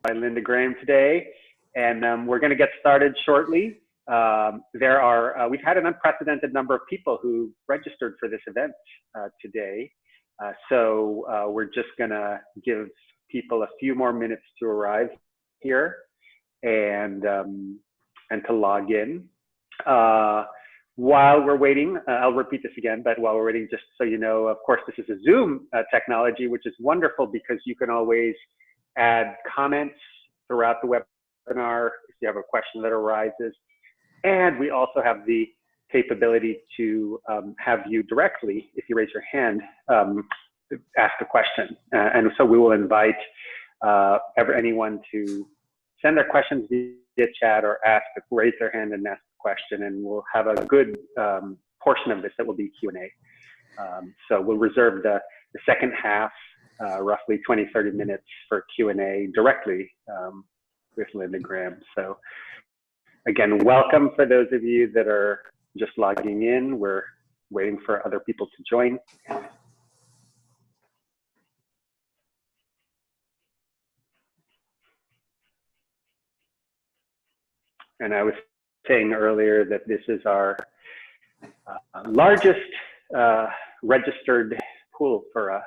by Linda Graham today, and we're going to get started shortly. We've had an unprecedented number of people who registered for this event today, so we're just going to give people a few more minutes to arrive here and to log in. While we're waiting, I'll repeat this again, but while we're waiting, just so you know, of course, this is a Zoom technology, which is wonderful because you can always add comments throughout the webinar if you have a question that arises. And we also have the capability to have you directly, if you raise your hand, ask a question. And so we will invite anyone to send their questions via chat or raise their hand and ask a question, and we'll have a good portion of this that will be Q&A. So we'll reserve the second half, roughly 20-30 minutes for Q&A directly with Linda Graham. So again, welcome for those of you that are just logging in. We're waiting for other people to join. And I was saying earlier that this is our largest registered pool for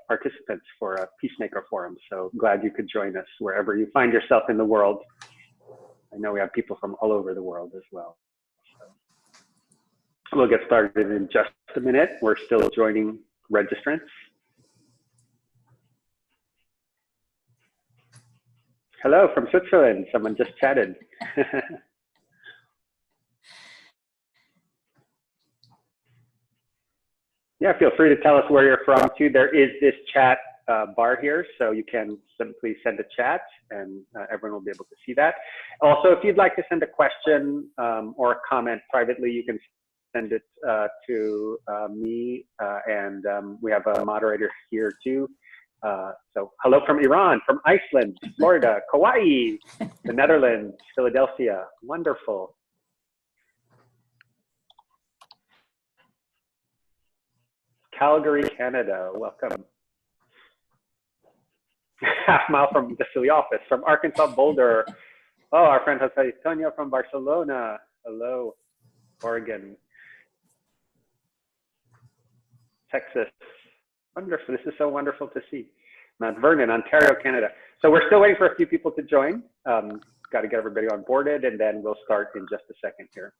participants for a Peacemaker forum. So glad you could join us wherever you find yourself in the world. I know we have people from all over the world as well. So we'll get started in just a minute. We're still joining registrants. Hello from Switzerland. Someone just chatted. Yeah, feel free to tell us where you're from too. There is this chat bar here, so you can simply send a chat and everyone will be able to see that. Also, if you'd like to send a question or a comment privately, you can send it to me, and we have a moderator here too. So hello from Iran, from Iceland, Florida, Kauai, the Netherlands, Philadelphia. Wonderful. Calgary, Canada, welcome. Half mile from the Philly office, from Arkansas, Boulder. Oh, our friend Jose Antonio from Barcelona. Hello, Oregon. Texas. Wonderful, this is so wonderful to see. Mount Vernon, Ontario, Canada. So we're still waiting for a few people to join. Got to get everybody onboarded, and then we'll start in just a second here.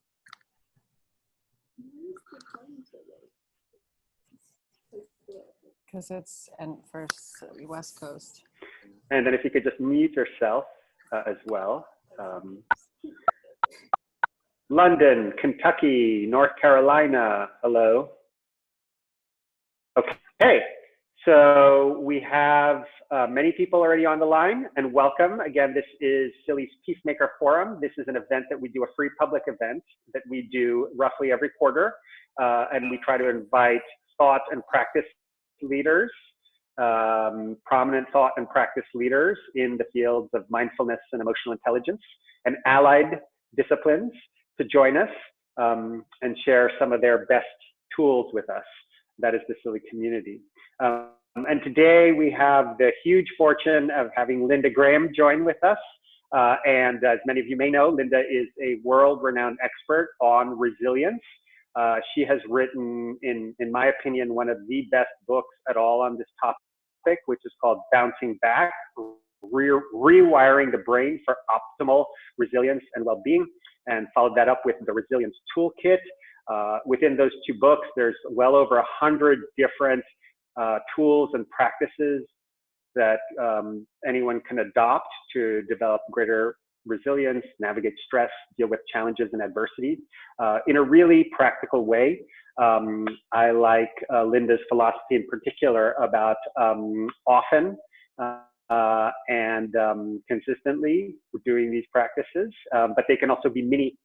Because it's first West Coast. And then if you could just mute yourself as well. London, Kentucky, North Carolina, hello. Okay, so we have many people already on the line, and welcome. Again, this is Philly's Peacemaker Forum. This is an event that we do, a free public event that we do roughly every quarter, and we try to invite thought and practice leaders, prominent thought and practice leaders in the fields of mindfulness and emotional intelligence and allied disciplines to join us and share some of their best tools with us. That is the Philly community. And today we have the huge fortune of having Linda Graham join with us. And as many of you may know, Linda is a world-renowned expert on resilience. She has written, in my opinion, one of the best books at all on this topic, which is called Bouncing Back, Rewiring the Brain for Optimal Resilience and Well-Being, and followed that up with the Resilience Toolkit. Within those two books, there's well over 100 different tools and practices that anyone can adopt to develop greater resilience, navigate stress, deal with challenges and adversity in a really practical way. I like Linda's philosophy in particular about often and consistently doing these practices, but they can also be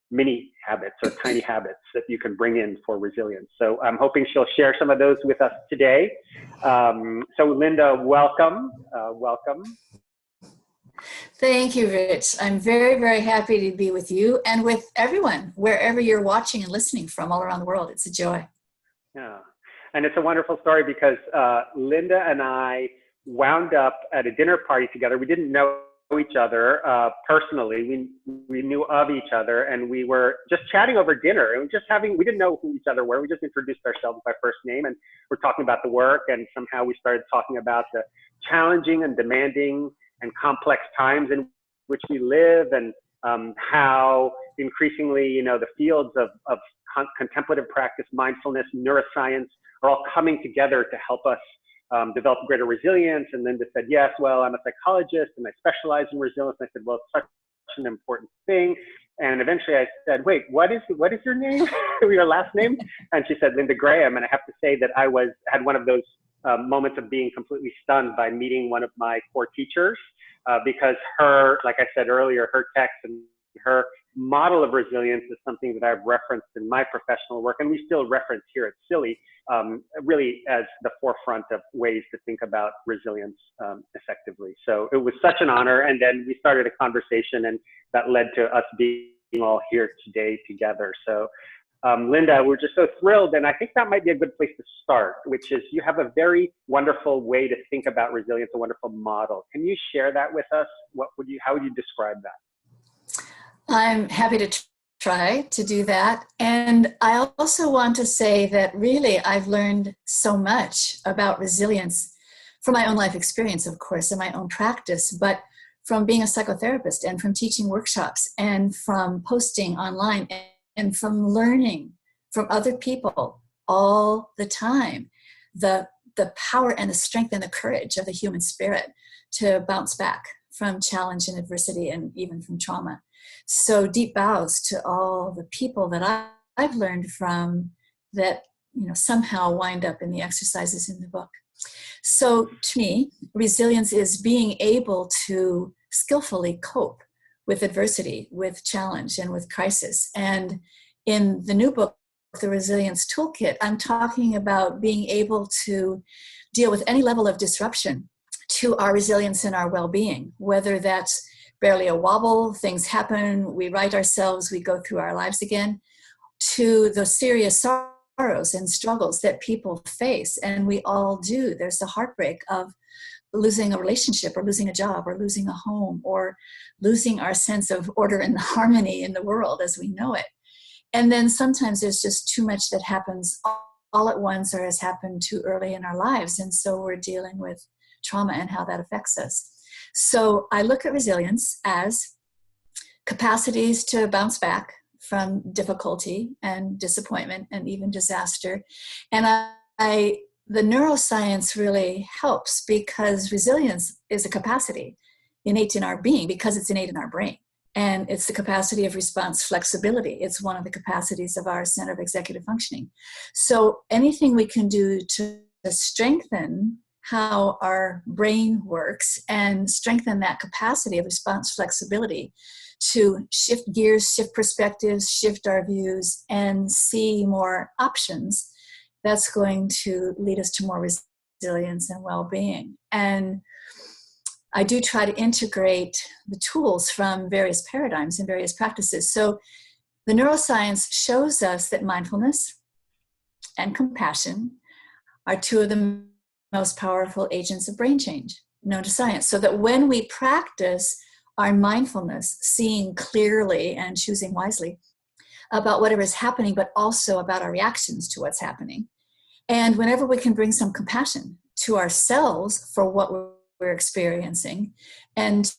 mini habits or tiny habits that you can bring in for resilience. So I'm hoping she'll share some of those with us today. So Linda, welcome. Welcome. Thank you, Rich. I'm very, very happy to be with you and with everyone, wherever you're watching and listening from all around the world. It's a joy. Yeah, and it's a wonderful story because Linda and I wound up at a dinner party together. We didn't know each other personally. We knew of each other, and we were just chatting over dinner, and we didn't know who each other were. We just introduced ourselves by first name, and we're talking about the work, and somehow we started talking about the challenging and demanding and complex times in which we live, and how increasingly, the fields of contemplative practice, mindfulness, neuroscience are all coming together to help us develop greater resilience. And Linda said, yes, well, I'm a psychologist and I specialize in resilience. And I said, well, it's such an important thing. And eventually I said, wait, what is your name? Your last name? And she said, Linda Graham. And I have to say that I had one of those moments of being completely stunned by meeting one of my core teachers, because like I said earlier, her text and her model of resilience is something that I've referenced in my professional work, and we still reference here at Silly, really as the forefront of ways to think about resilience effectively. So it was such an honor, and then we started a conversation, and that led to us being all here today together. So Linda, we're just so thrilled, and I think that might be a good place to start, which is you have a very wonderful way to think about resilience, a wonderful model. Can you share that with us? How would you describe that? I'm happy to try to do that. And I also want to say that really I've learned so much about resilience from my own life experience, of course, and my own practice, but from being a psychotherapist and from teaching workshops and from posting online and from learning from other people all the time, the power and the strength and the courage of the human spirit to bounce back from challenge and adversity and even from trauma. So deep bows to all the people that I've learned from that, somehow wind up in the exercises in the book. So to me, resilience is being able to skillfully cope with adversity, with challenge, and with crisis. And in the new book, The Resilience Toolkit, I'm talking about being able to deal with any level of disruption to our resilience and our well-being, whether that's barely a wobble, things happen, we right ourselves, we go through our lives again, to the serious sorrows and struggles that people face, and we all do. There's the heartbreak of losing a relationship or losing a job or losing a home or losing our sense of order and harmony in the world as we know it. And then sometimes there's just too much that happens all at once or has happened too early in our lives, and so we're dealing with trauma and how that affects us. So I look at resilience as capacities to bounce back from difficulty and disappointment and even disaster. And the neuroscience really helps because resilience is a capacity innate in our being because it's innate in our brain. And it's the capacity of response flexibility. It's one of the capacities of our center of executive functioning. So anything we can do to strengthen how our brain works and strengthen that capacity of response flexibility to shift gears, shift perspectives, shift our views, and see more options, that's going to lead us to more resilience and well-being. And I do try to integrate the tools from various paradigms and various practices. So the neuroscience shows us that mindfulness and compassion are two of the most powerful agents of brain change known to science. So that when we practice our mindfulness, seeing clearly and choosing wisely about whatever is happening, but also about our reactions to what's happening. And whenever we can bring some compassion to ourselves for what we're experiencing and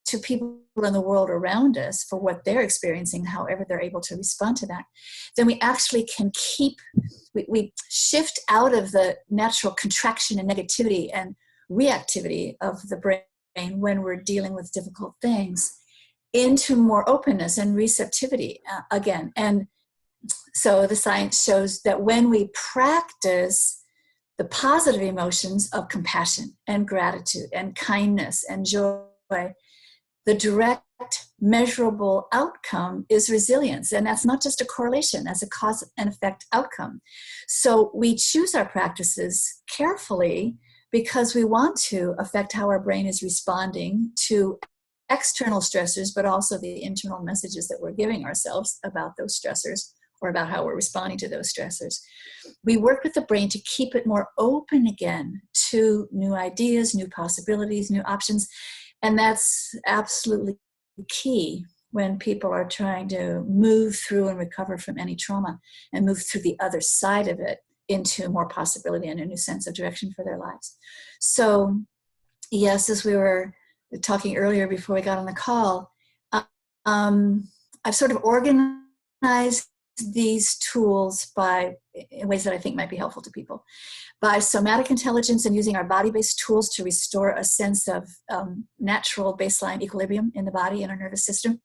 to people in the world around us for what they're experiencing, however they're able to respond to that, then we actually can we shift out of the natural contraction and negativity and reactivity of the brain when we're dealing with difficult things into more openness and receptivity again. And so the science shows that when we practice the positive emotions of compassion and gratitude and kindness and joy, the direct measurable outcome is resilience. And that's not just a correlation, that's a cause and effect outcome. So we choose our practices carefully because we want to affect how our brain is responding to external stressors, but also the internal messages that we're giving ourselves about those stressors or about how we're responding to those stressors. We work with the brain to keep it more open again to new ideas, new possibilities, new options. And that's absolutely key when people are trying to move through and recover from any trauma and move through the other side of it into more possibility and a new sense of direction for their lives. So, yes, as we were talking earlier before we got on the call, I've sort of organized these tools in ways that I think might be helpful to people. By somatic intelligence and using our body-based tools to restore a sense of natural baseline equilibrium in the body and our nervous system.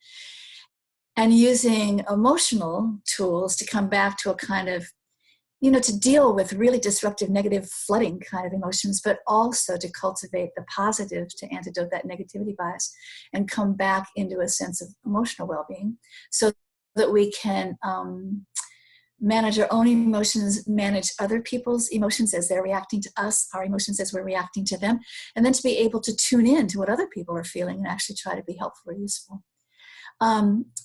And using emotional tools to come back to a kind of, to deal with really disruptive, negative, flooding kind of emotions, but also to cultivate the positive to antidote that negativity bias and come back into a sense of emotional well-being so that we can manage our own emotions, manage other people's emotions as they're reacting to us, our emotions as we're reacting to them, and then to be able to tune in to what other people are feeling and actually try to be helpful or useful.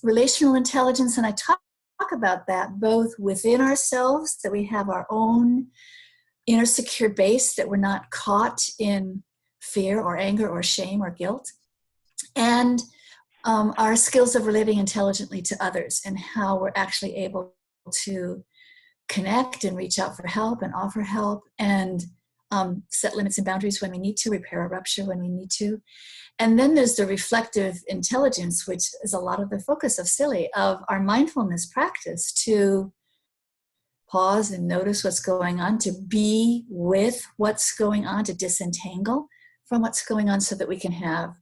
Relational intelligence, and I talk about that both within ourselves, that we have our own inner secure base, that we're not caught in fear or anger or shame or guilt, and our skills of relating intelligently to others and how we're actually able to connect and reach out for help and offer help and set limits and boundaries when we need to, repair a rupture when we need to. And then there's the reflective intelligence, which is a lot of the focus of Silly, of our mindfulness practice, to pause and notice what's going on, to be with what's going on, to disentangle from what's going on so that we can have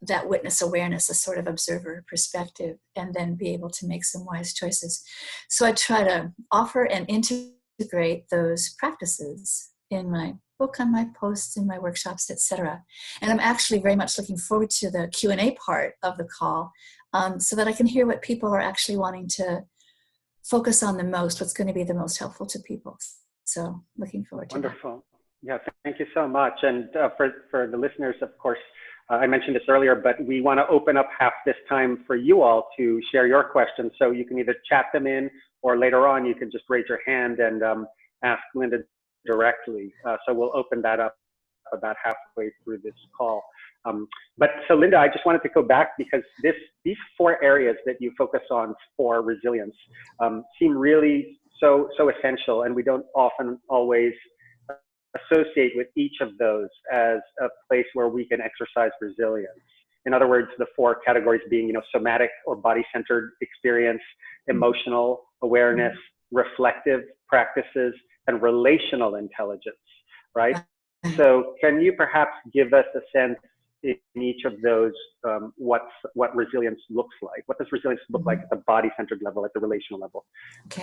that witness awareness, a sort of observer perspective, and then be able to make some wise choices. So I try to offer and integrate those practices in my book, on my posts, in my workshops, etc. And I'm actually very much looking forward to the Q&A part of the call so that I can hear what people are actually wanting to focus on the most, what's going to be the most helpful to people. So looking forward to that. Wonderful. Yeah, thank you so much. And for the listeners, of course, I mentioned this earlier, but we want to open up half this time for you all to share your questions. So you can either chat them in, or later on you can just raise your hand and ask Linda directly. So we'll open that up about halfway through this call. But so Linda, I just wanted to go back because these 4 areas that you focus on for resilience seem really so essential, and we don't often always associate with each of those as a place where we can exercise resilience. In other words, the 4 categories being, somatic or body-centered experience, emotional awareness, reflective practices, and relational intelligence, right? So can you perhaps give us a sense in each of those what resilience looks like? What does resilience look like at the body-centered level, at the relational level,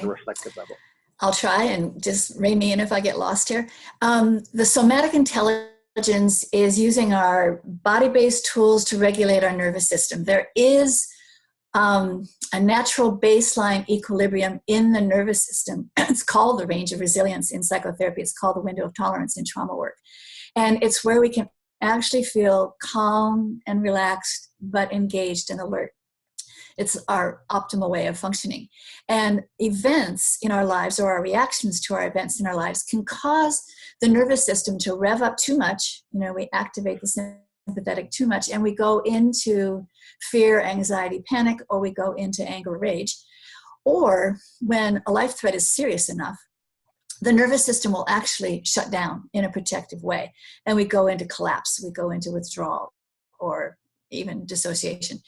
the reflective level? I'll try, and just rein me in if I get lost here. The somatic intelligence is using our body-based tools to regulate our nervous system. There is a natural baseline equilibrium in the nervous system. It's called the range of resilience in psychotherapy. It's called the window of tolerance in trauma work. And it's where we can actually feel calm and relaxed, but engaged and alert. It's our optimal way of functioning. And events in our lives, or our reactions to our events in our lives, can cause the nervous system to rev up too much. We activate the sympathetic too much, and we go into fear, anxiety, panic, or we go into anger, rage. Or when a life threat is serious enough, the nervous system will actually shut down in a protective way, and we go into collapse, we go into withdrawal, or even dissociation.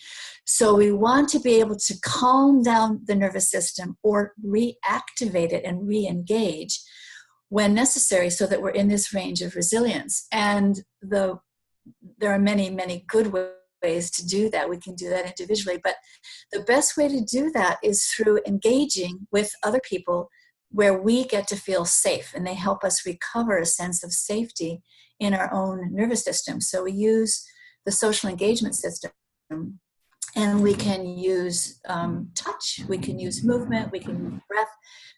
So we want to be able to calm down the nervous system or reactivate it and re-engage when necessary so that we're in this range of resilience. And there are many, many good ways to do that. We can do that individually, but the best way to do that is through engaging with other people where we get to feel safe, and they help us recover a sense of safety in our own nervous system. So we use the social engagement system, and we can use touch, we can use movement, we can use breath,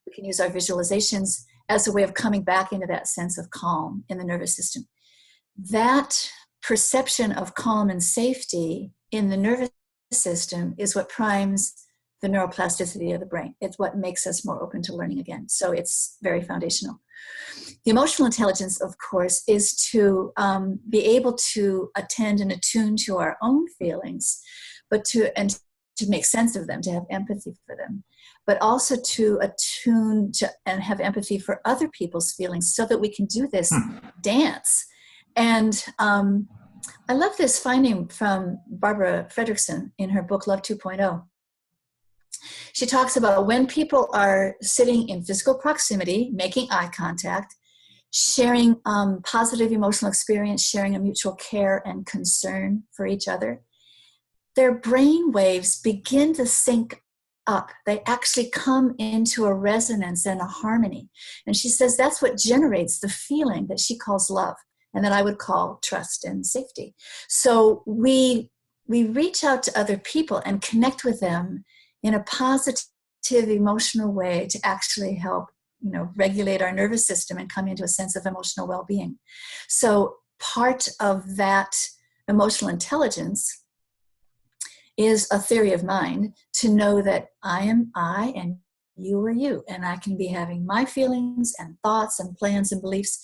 we can use our visualizations as a way of coming back into that sense of calm in the nervous system. That perception of calm and safety in the nervous system is what primes the neuroplasticity of the brain. It's what makes us more open to learning again. So it's very foundational. The emotional intelligence, of course, is to be able to attend and attune to our own feelings, but to make sense of them, to have empathy for them, but also to attune to and have empathy for other people's feelings so that we can do this dance. And I love this finding from Barbara Fredrickson in her book, Love 2.0. She talks about when people are sitting in physical proximity, making eye contact, sharing positive emotional experience, sharing a mutual care and concern for each other, their brain waves begin to sync up. They actually come into a resonance and a harmony. And she says that's what generates the feeling that she calls love, and that I would call trust and safety. So we reach out to other people and connect with them in a positive emotional way to actually help, regulate our nervous system and come into a sense of emotional well-being. So part of that emotional intelligence is a theory of mind to know that I am I and you are you, and I can be having my feelings and thoughts and plans and beliefs,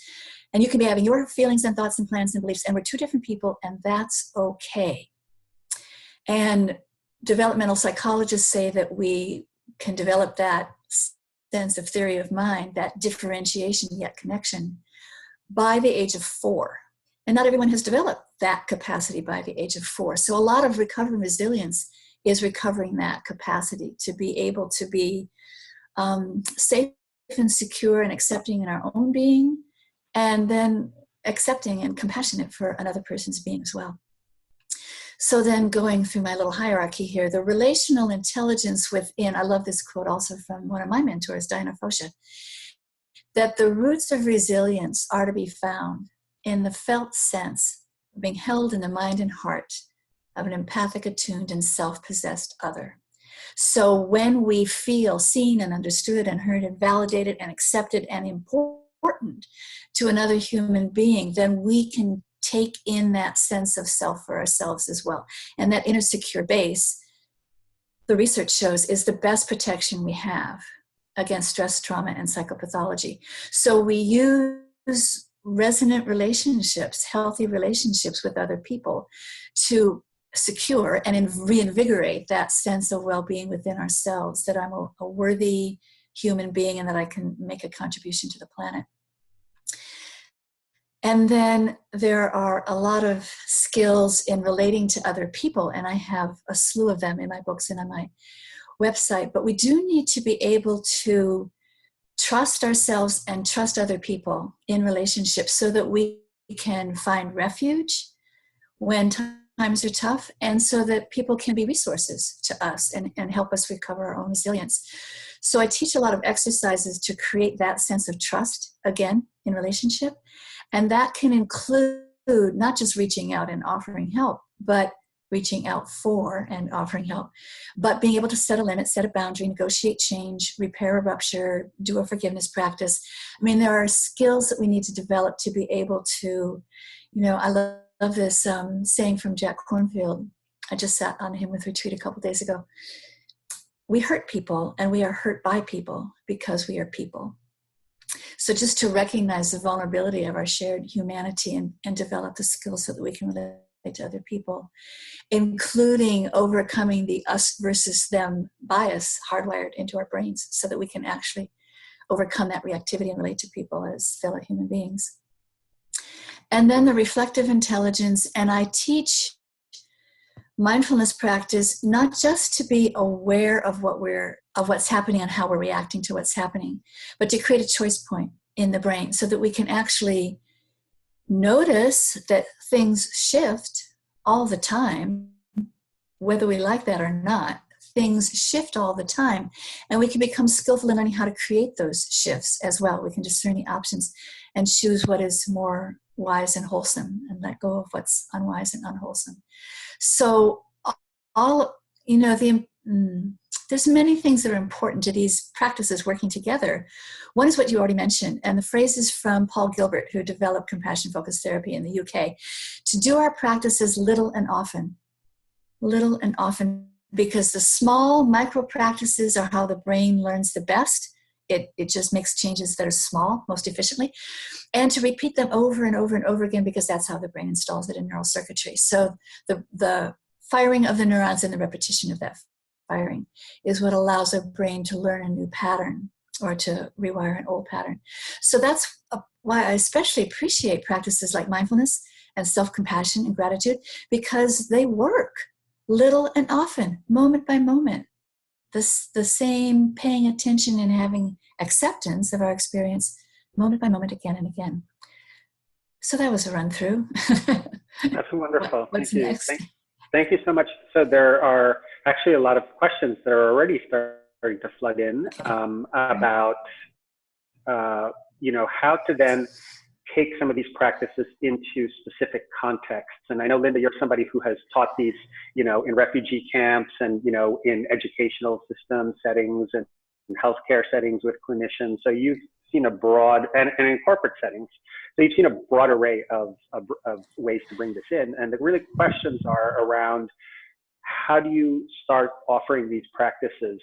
and you can be having your feelings and thoughts and plans and beliefs, and we're two different people, and that's okay. And developmental psychologists say that we can develop that sense of theory of mind, that differentiation yet connection, by the age of 4. And not everyone has developed that capacity by the age of 4. So a lot of recovery resilience is recovering that capacity to be able to be safe and secure and accepting in our own being, and then accepting and compassionate for another person's being as well. So then going through my little hierarchy here, the relational intelligence within, I love this quote also from one of my mentors, Diana Fosha, that the roots of resilience are to be found in the felt sense of being held in the mind and heart of an empathic, attuned, and self-possessed other. So when we feel seen and understood and heard and validated and accepted and important to another human being, then we can take in that sense of self for ourselves as well. And that inner secure base, the research shows, is the best protection we have against stress, trauma, and psychopathology. So we use resonant relationships, healthy relationships with other people, to secure and reinvigorate that sense of well-being within ourselves, that I'm a worthy human being and that I can make a contribution to the planet. And then there are a lot of skills in relating to other people, and I have a slew of them in my books and on my website, but we do need to be able to trust ourselves and trust other people in relationships so that we can find refuge when times are tough, and so that people can be resources to us and help us recover our own resilience. So I teach a lot of exercises to create that sense of trust, again, in relationship. And that can include not just reaching out and offering help, but reaching out for and offering help, but being able to set a limit, set a boundary, negotiate change, repair a rupture, do a forgiveness practice. I mean, there are skills that we need to develop to be able to, I love this saying from Jack Kornfield. I just sat on him with retreat a couple days ago. We hurt people, and we are hurt by people because we are people. So just to recognize the vulnerability of our shared humanity and develop the skills so that we can relate to other people, including overcoming the us versus them bias hardwired into our brains so that we can actually overcome that reactivity and relate to people as fellow human beings. And then the reflective intelligence, and I teach mindfulness practice not just to be aware of what's happening and how we're reacting to what's happening, but to create a choice point in the brain so that we can actually notice that things shift all the time, whether we like that or not. Things shift all the time, and we can become skillful in learning how to create those shifts as well. We can discern the options and choose what is more wise and wholesome and let go of what's unwise and unwholesome. So there's many things that are important to these practices working together. One is what you already mentioned, and the phrase is from Paul Gilbert, who developed compassion-focused therapy in the UK, to do our practices little and often because the small micro practices are how the brain learns the best. It just makes changes that are small most efficiently, and to repeat them over and over and over again, because that's how the brain installs it in neural circuitry. So the firing of the neurons and the repetition of that firing is what allows our brain to learn a new pattern or to rewire an old pattern. So that's why I especially appreciate practices like mindfulness and self-compassion and gratitude, because they work little and often, moment by moment. The same paying attention and having acceptance of our experience moment by moment, again and again. So that was a run through. That's wonderful. What's Thank you. next? Thank you so much. So there are actually a lot of questions that are already starting to flood in about, how to then take some of these practices into specific contexts. And I know, Linda, you're somebody who has taught these, in refugee camps and, in educational system settings and in healthcare settings with clinicians. So you've seen a broad, and in corporate settings, so you've seen a broad array of ways to bring this in. And the really questions are around, how do you start offering these practices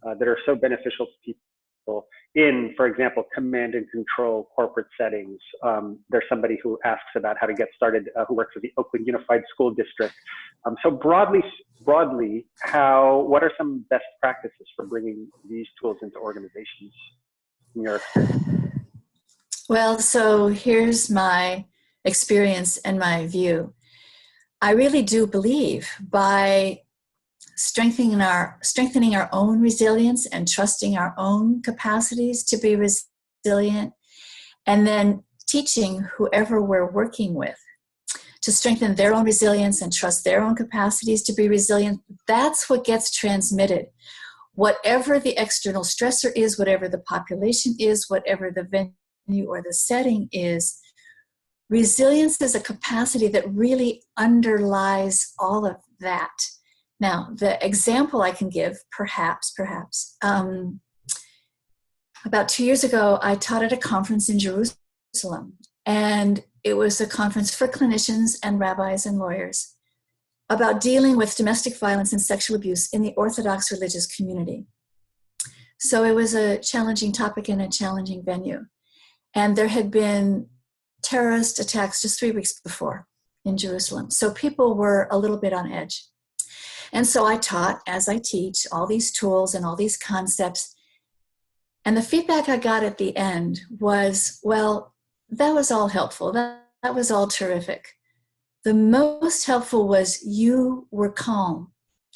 that are so beneficial to people in, for example, command and control corporate settings? There's somebody who asks about how to get started, who works at the Oakland Unified School District. So broadly, what are some best practices for bringing these tools into organizations in your experience? Well, so here's my experience and my view. I really do believe by strengthening our own resilience and trusting our own capacities to be resilient, and then teaching whoever we're working with to strengthen their own resilience and trust their own capacities to be resilient, that's what gets transmitted. Whatever the external stressor is, whatever the population is, whatever the venue or the setting is, resilience is a capacity that really underlies all of that. Now, the example I can give, perhaps, about 2 years ago, I taught at a conference in Jerusalem, and it was a conference for clinicians and rabbis and lawyers about dealing with domestic violence and sexual abuse in the Orthodox religious community. So it was a challenging topic and a challenging venue. And there had been terrorist attacks just 3 weeks before in Jerusalem. So people were a little bit on edge. And so I taught, as I teach, all these tools and all these concepts. And the feedback I got at the end was, well, that was all helpful. That was all terrific. The most helpful was you were calm,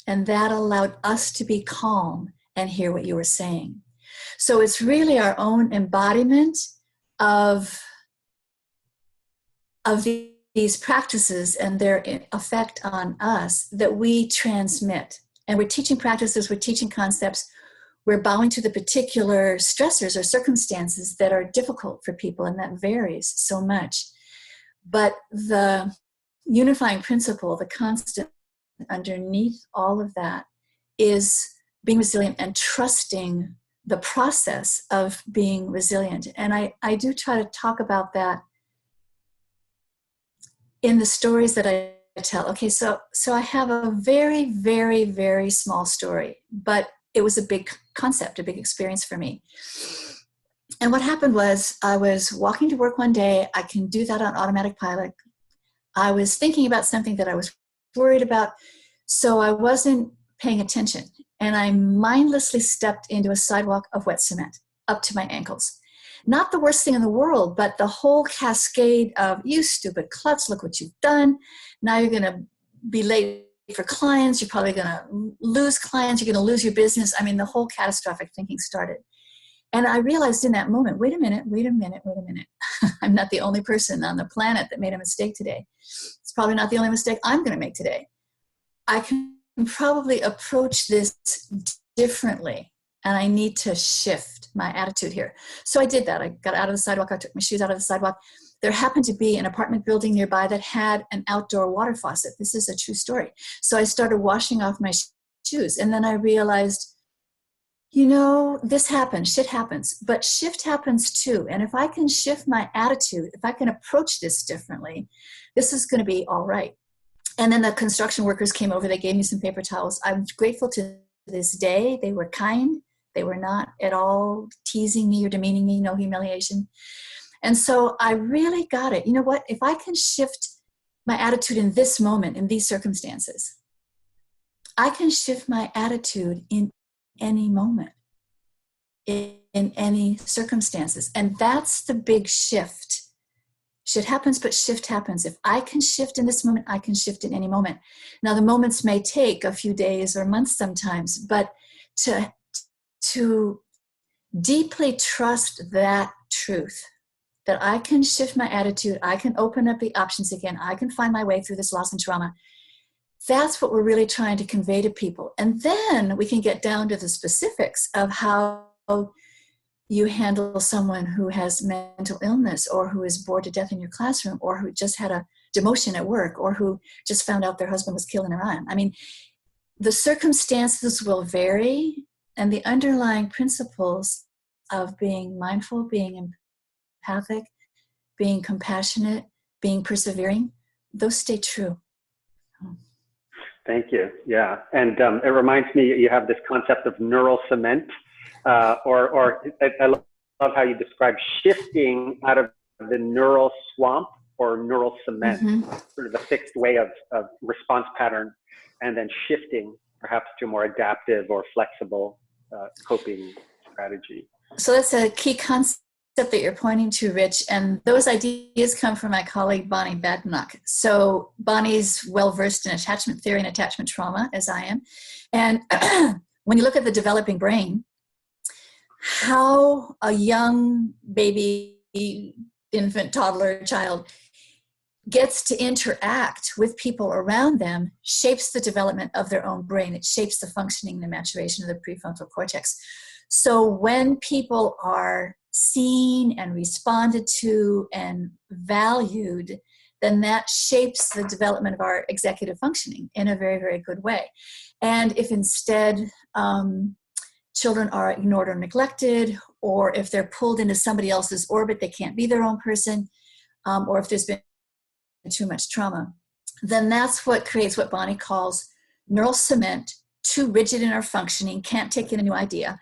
and that allowed us to be calm and hear what you were saying. So it's really our own embodiment of these practices and their effect on us that we transmit. And we're teaching practices, we're teaching concepts, we're bowing to the particular stressors or circumstances that are difficult for people, and that varies so much. But the unifying principle, the constant underneath all of that, is being resilient and trusting the process of being resilient. And I do try to talk about that in the stories that I tell. Okay, so I have a very, very, very small story, but it was a big concept, a big experience for me. And what happened was, I was walking to work one day. I can do that on automatic pilot. I was thinking about something that I was worried about, so I wasn't paying attention. And I mindlessly stepped into a sidewalk of wet cement up to my ankles. Not the worst thing in the world, but the whole cascade of, you stupid klutz, look what you've done. Now you're going to be late for clients. You're probably going to lose clients. You're going to lose your business. I mean, the whole catastrophic thinking started. And I realized in that moment, wait a minute. I'm not the only person on the planet that made a mistake today. It's probably not the only mistake I'm going to make today. I can probably approach this differently, and I need to shift my attitude here. So I did that. I got out of the sidewalk. I took my shoes out of the sidewalk. There happened to be an apartment building nearby that had an outdoor water faucet. This is a true story. So I started washing off my shoes, and then I realized, this happens, shit happens, but shift happens too. And if I can shift my attitude, if I can approach this differently, this is going to be all right. And then the construction workers came over, they gave me some paper towels. I'm grateful to this day. They were kind. They were not at all teasing me or demeaning me, no humiliation. And so I really got it. You know what? If I can shift my attitude in this moment, in these circumstances, I can shift my attitude in any moment, in any circumstances. And that's the big shift. Shit happens, but shift happens. If I can shift in this moment, I can shift in any moment. Now, the moments may take a few days or months sometimes, but to deeply trust that truth, that I can shift my attitude, I can open up the options again, I can find my way through this loss and trauma. That's what we're really trying to convey to people. And then we can get down to the specifics of how you handle someone who has mental illness, or who is bored to death in your classroom, or who just had a demotion at work, or who just found out their husband was killed in Iran. I mean, the circumstances will vary, and the underlying principles of being mindful, being empathic, being compassionate, being persevering, those stay true. Thank you. Yeah. And it reminds me, you have this concept of neural cement, or I love how you describe shifting out of the neural swamp or neural cement, sort of a fixed way of response pattern, and then shifting perhaps to a more adaptive or flexible coping strategy. So that's a key concept that you're pointing to, Rich, and those ideas come from my colleague Bonnie Badenoch. So Bonnie's well-versed in attachment theory and attachment trauma, as I am. And when you look at the developing brain, how a young baby, infant, toddler, child gets to interact with people around them shapes the development of their own brain. It shapes the functioning and the maturation of the prefrontal cortex. So when people are seen and responded to and valued, then that shapes the development of our executive functioning in a very, very good way. And if instead children are ignored or neglected, or if they're pulled into somebody else's orbit, they can't be their own person, or if there's been too much trauma, then that's what creates what Bonnie calls neural cement, too rigid in our functioning, can't take in a new idea,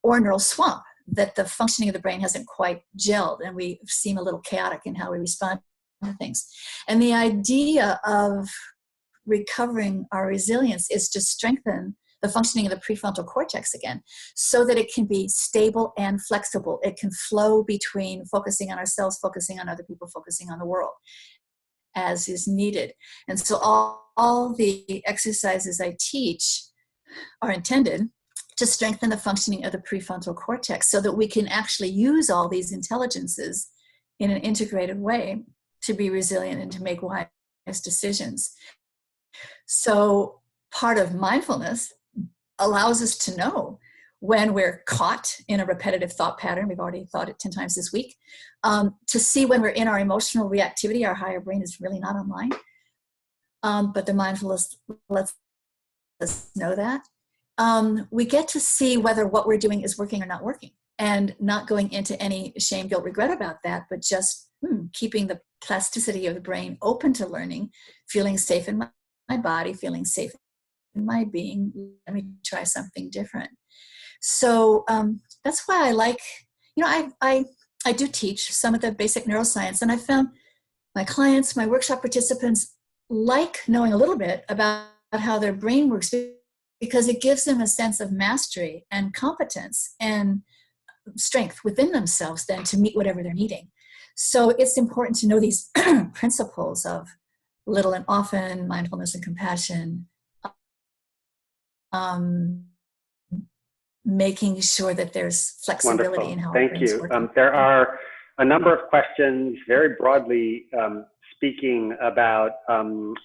or neural swamp, that the functioning of the brain hasn't quite gelled and we seem a little chaotic in how we respond to things. And the idea of recovering our resilience is to strengthen the functioning of the prefrontal cortex again, so that it can be stable and flexible. It can flow between focusing on ourselves, focusing on other people, focusing on the world as is needed. And so all the exercises I teach are intended to strengthen the functioning of the prefrontal cortex so that we can actually use all these intelligences in an integrated way to be resilient and to make wise decisions. So part of mindfulness allows us to know when we're caught in a repetitive thought pattern. We've already thought it 10 times this week. To see when we're in our emotional reactivity, our higher brain is really not online. But the mindfulness lets us know that. We get to see whether what we're doing is working or not working, and not going into any shame, guilt, regret about that, but just keeping the plasticity of the brain open to learning, feeling safe in my body, feeling safe in my being. Let me try something different. So that's why I like, I do teach some of the basic neuroscience, and I found my clients, my workshop participants like knowing a little bit about how their brain works, because it gives them a sense of mastery and competence and strength within themselves then to meet whatever they're needing. So it's important to know these principles of little and often, mindfulness and compassion, making sure that there's flexibility Wonderful. in how Thank you. There are a number of questions very broadly speaking about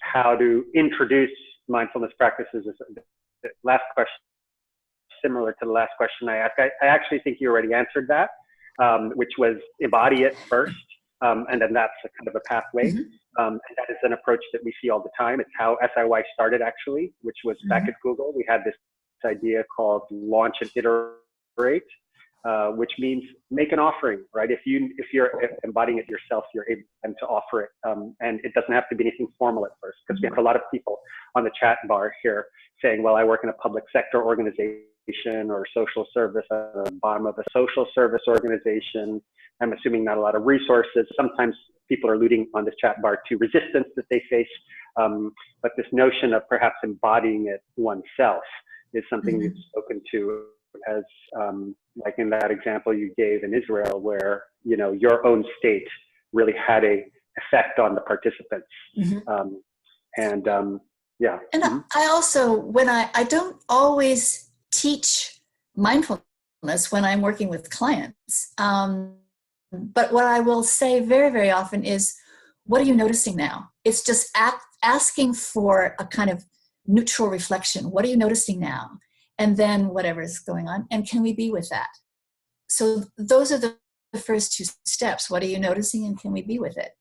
how to introduce mindfulness practices. The last question, similar to the last question I asked, I actually think you already answered that, which was embody it first, and then that's a kind of a pathway. And that is an approach that we see all the time. It's how SIY started, actually, which was back at Google. We had this idea called launch and iterate. which means make an offering, right? If you're embodying it yourself, you're able to offer it, and it doesn't have to be anything formal at first, because we have a lot of people on the chat bar here saying, well, I work in a public sector organization or social service at the bottom of a social service organization. I'm assuming not a lot of resources. Sometimes people are alluding on this chat bar to resistance that they face, but this notion of perhaps embodying it oneself is something you've spoken to as, like in that example you gave in Israel, where, you know, your own state really had a effect on the participants. Yeah. And I also, when I don't always teach mindfulness when I'm working with clients, but what I will say very, very often is, what are you noticing now? It's just asking for a kind of neutral reflection. What are you noticing now? And then whatever is going on, and can we be with that? So those are the first two steps. What are you noticing, and can we be with it?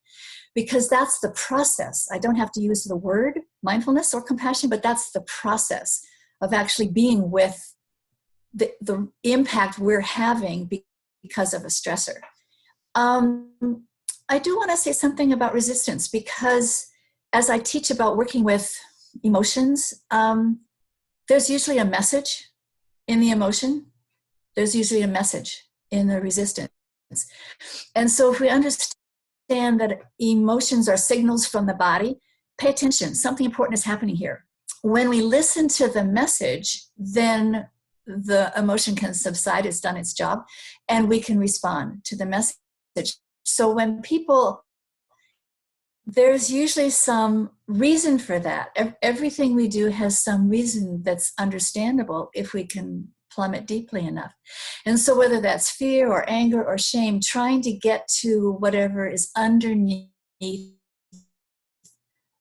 Because that's the process. I don't have to use the word mindfulness or compassion, but that's the process of actually being with the impact we're having because of a stressor. I do want to say something about resistance, because as I teach about working with emotions, there's usually a message in the emotion. There's usually a message in the resistance. And so if we understand that emotions are signals from the body, pay attention. Something important is happening here. When we listen to the message, then the emotion can subside. It's done its job, and we can respond to the message. So when people, there's usually some reason for that. Everything we do has some reason that's understandable if we can plummet deeply enough. And so whether that's fear or anger or shame, trying to get to whatever is underneath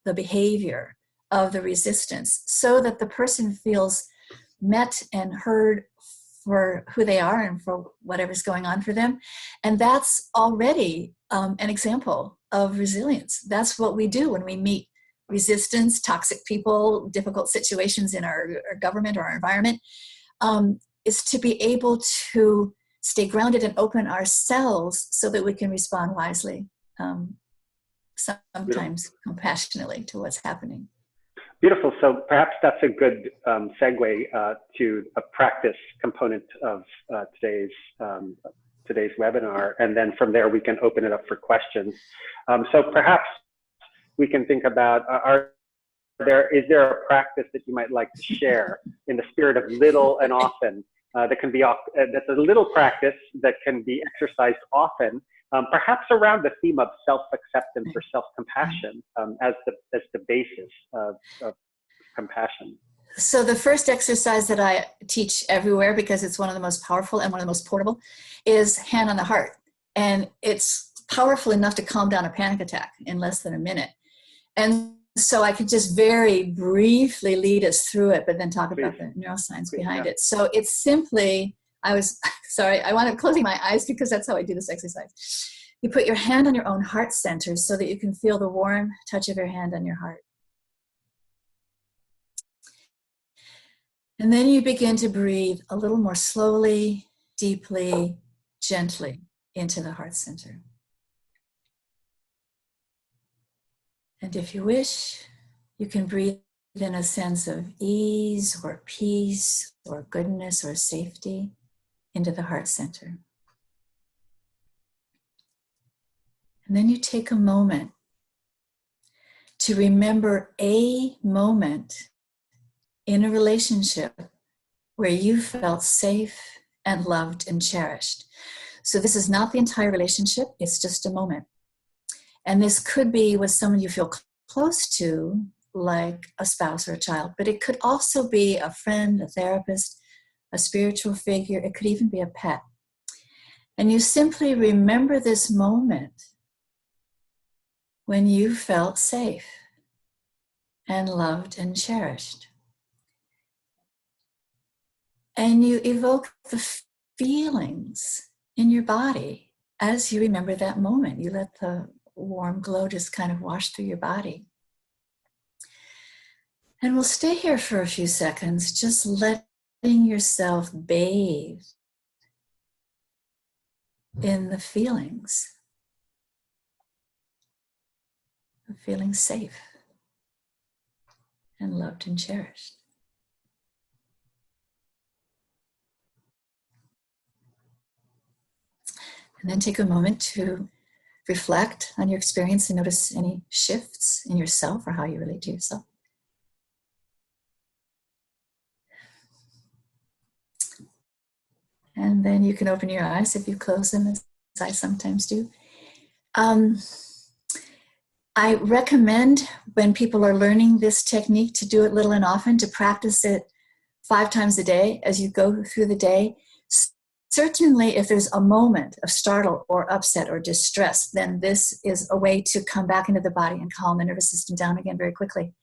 the behavior of the resistance, so that the person feels met and heard for who they are and for whatever's going on for them. And that's already an example of resilience. That's what we do when we meet resistance, toxic people, difficult situations in our government or our environment, is to be able to stay grounded and open ourselves so that we can respond wisely, sometimes compassionately to what's happening. Beautiful. So perhaps that's a good segue to a practice component of today's webinar, and then from there we can open it up for questions. So perhaps we can think about, is there a practice that you might like to share in the spirit of little and often, that can be that's a little practice that can be exercised often, perhaps around the theme of self-acceptance or self-compassion, as the basis of compassion. So the first exercise that I teach everywhere, because it's one of the most powerful and one of the most portable, is hand on the heart. And it's powerful enough to calm down a panic attack in less than a minute. And so I could just very briefly lead us through it, but then talk about the neuroscience behind it. So it's simply, I wound up closing my eyes because that's how I do this exercise. You put your hand on your own heart center so that you can feel the warm touch of your hand on your heart. And then you begin to breathe a little more slowly, deeply, gently into the heart center. And if you wish, you can breathe in a sense of ease or peace or goodness or safety into the heart center. And then you take a moment to remember a moment in a relationship where you felt safe and loved and cherished. So this is not the entire relationship, it's just a moment. And this could be with someone you feel close to, like a spouse or a child, but it could also be a friend, a therapist, a spiritual figure. It could even be a pet. And you simply remember this moment when you felt safe and loved and cherished. And you evoke the feelings in your body as you remember that moment. You let the warm glow just kind of wash through your body. And we'll stay here for a few seconds, just letting yourself bathe in the feelings of feeling safe and loved and cherished. And then take a moment to reflect on your experience and notice any shifts in yourself or how you relate to yourself. And then you can open your eyes if you close them, as I sometimes do. I recommend when people are learning this technique to do it little and often, to practice it 5 times a day as you go through the day. Certainly, if there's a moment of startle or upset or distress, then this is a way to come back into the body and calm the nervous system down again very quickly.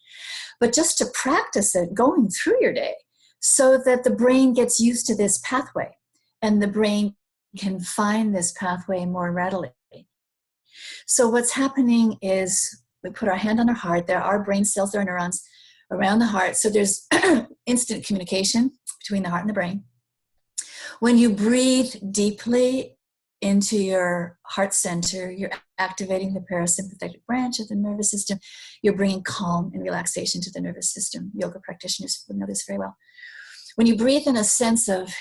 But just to practice it going through your day so that the brain gets used to this pathway and the brain can find this pathway more readily. So what's happening is we put our hand on our heart. There are brain cells, there are neurons around the heart. So there's instant communication between the heart and the brain. When you breathe deeply into your heart center, you're activating the parasympathetic branch of the nervous system. You're bringing calm and relaxation to the nervous system. Yoga practitioners would know this very well. When you breathe in a sense of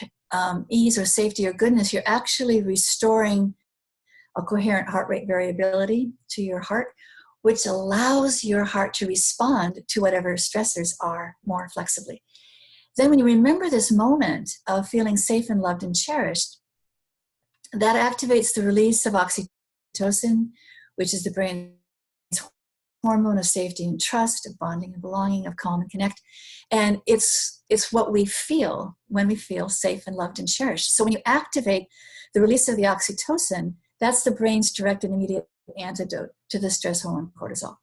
ease or safety or goodness, you're actually restoring a coherent heart rate variability to your heart, which allows your heart to respond to whatever stressors are more flexibly. Then when you remember this moment of feeling safe and loved and cherished, that activates the release of oxytocin, which is the brain's hormone of safety and trust, of bonding and belonging, of calm and connect. And it's what we feel when we feel safe and loved and cherished. So when you activate the release of the oxytocin, that's the brain's direct and immediate antidote to the stress hormone cortisol.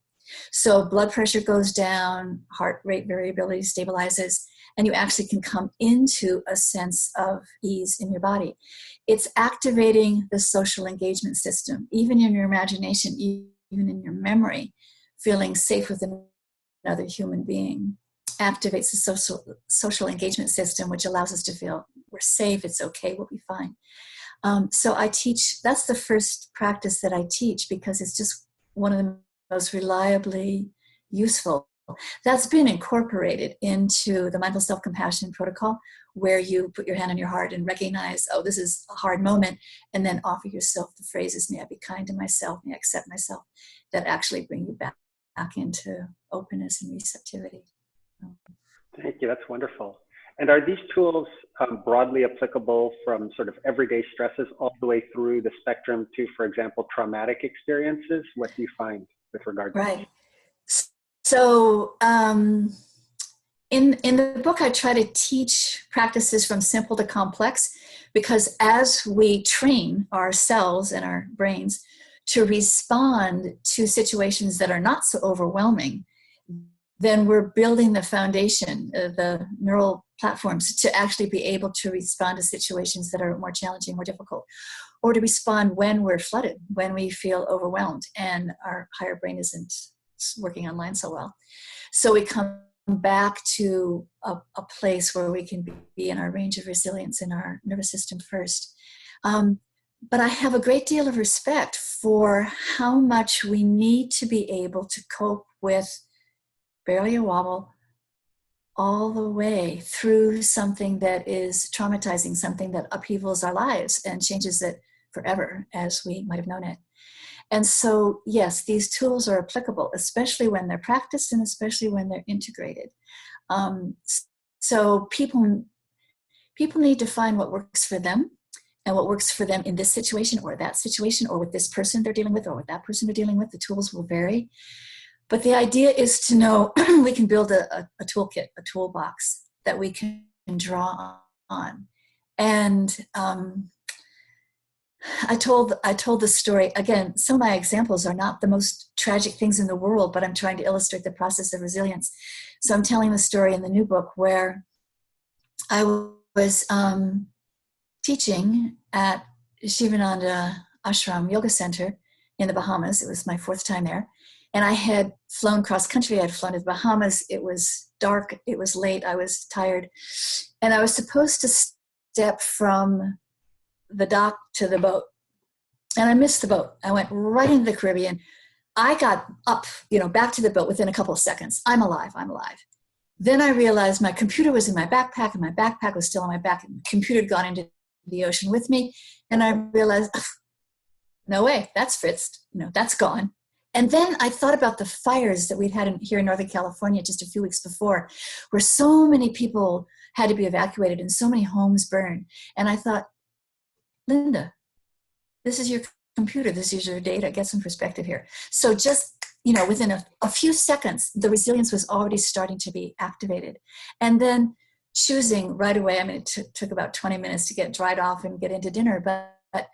So blood pressure goes down, heart rate variability stabilizes, and you actually can come into a sense of ease in your body. It's activating the social engagement system, even in your imagination, even in your memory. Feeling safe with another human being activates the social engagement system, which allows us to feel we're safe, it's okay, we'll be fine. So I teach, that's the first practice that I teach because it's just one of the most reliably useful. That's been incorporated into the mindful self-compassion protocol, where you put your hand on your heart and recognize, oh, this is a hard moment, and then offer yourself the phrases, may I be kind to myself, may I accept myself, that actually bring you back into openness and receptivity. Thank you, that's wonderful. And are these tools broadly applicable from sort of everyday stresses all the way through the spectrum to, for example, traumatic experiences? What do you find with regard to Right. So in the book, I try to teach practices from simple to complex, because as we train our cells and our brains to respond to situations that are not so overwhelming, then we're building the foundation, the neural platforms, to actually be able to respond to situations that are more challenging, more difficult, or to respond when we're flooded, when we feel overwhelmed and our higher brain isn't working online so well. So we come back to a place where we can be in our range of resilience in our nervous system first. But I have a great deal of respect for how much we need to be able to cope with barely a wobble all the way through something that is traumatizing, something that upheavals our lives and changes it forever as we might have known it. And so, yes, these tools are applicable, especially when they're practiced and especially when they're integrated. So people need to find what works for them and what works for them in this situation or that situation or with this person they're dealing with or with that person they're dealing with. The tools will vary. But the idea is to know we can build a toolkit, a toolbox that we can draw on. And I told the story, again, some of my examples are not the most tragic things in the world, but I'm trying to illustrate the process of resilience. So I'm telling the story in the new book where I was teaching at Shivananda Ashram Yoga Center in the Bahamas. It was my 4th time there. And I had flown cross country. I had flown to the Bahamas. It was dark. It was late. I was tired. And I was supposed to step from the dock to the boat and I missed the boat. I went right into the Caribbean. I got up, back to the boat within a couple of seconds. I'm alive. Then I realized my computer was in my backpack, and my backpack was still on my back, and the computer had gone into the ocean with me. And I realized, no way, that's fritzed, that's gone. And then I thought about the fires that we'd had here in Northern California just a few weeks before, where so many people had to be evacuated and so many homes burned. And I thought, Linda, this is your computer, this is your data, get some perspective here. So just, within a few seconds, the resilience was already starting to be activated. And then choosing right away, it took about 20 minutes to get dried off and get into dinner, but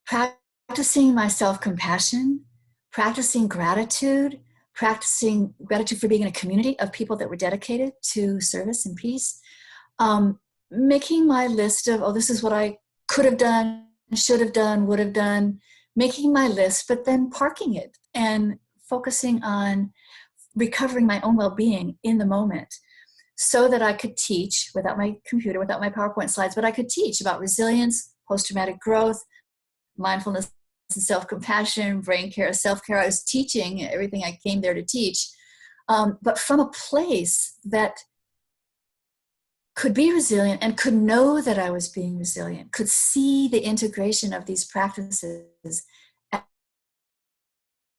practicing my self-compassion, practicing gratitude for being in a community of people that were dedicated to service and peace, making my list of, this is what I could have done, should have done, would have done, making my list, but then parking it and focusing on recovering my own well-being in the moment so that I could teach without my computer, without my PowerPoint slides, but I could teach about resilience, post-traumatic growth, mindfulness and self-compassion, brain care, self-care. I was teaching everything I came there to teach, but from a place that could be resilient and could know that I was being resilient, could see the integration of these practices